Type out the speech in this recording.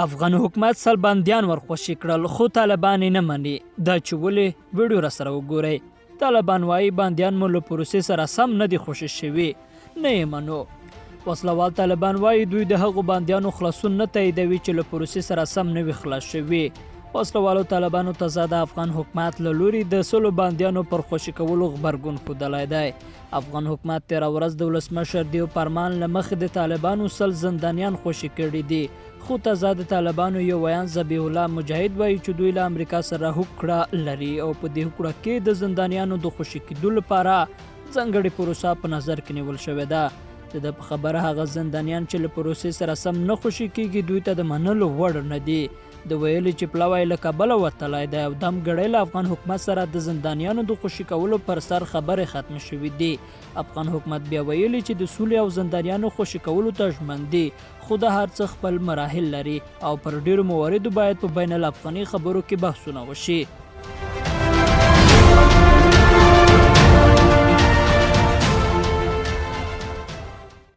افغان حکومت سل بندیان ورخوشي کړل خو طالبان یې نه مني. دا چې ولې ویډیو راسره وګورئ. طالبان وایي بندیان مو له پروسې سره سم نه دي خوشي شوي، نه یې منو. وسلوال طالبان وایي دوی د هغو بندیانو خلاصون نه تاییدوي چې له پروسې سره سم نه وي خلاص شوي. وسلوالو طالبانو ته د افغان حکومت له لوري د سلو بندیانو پر خوشي کولو غبرګون ښودلی دی. افغان حکومت تېره ورځ د ولسمشر دیو پرمان له مخې د طالبانو سل زندانیان خوشي کړي دي. خو د طالبانو یو ویان ذبیح الله مجاهد وایي چې دوی له امریکا سره هوکړه لري او په دې هوکړه کې د زندانیانو د خوشي کېدو لپاره ځانګړې پروسه په نظر کې نیول شوې ده. د په خبره هغه زندانیان چې له پروسې سره سم نه خوشي کېږي دوی ته د منلو وړ نه دي. د ویلي چې پلوی له کابله وتلی دی او دم ګړی له افغان حکومت سره د زندانیانو د خوشي کولو پر سر خبرې ختم شوي دي. افغان حکومت بیا ویلي چې د سولې او زندانیانو خوشي کولو ته ژمن دي، خو د هر څه خپل مراحل لري او پر ډیرو مواردو باید په بین الافغاني خبرو کې بحثونه وشي.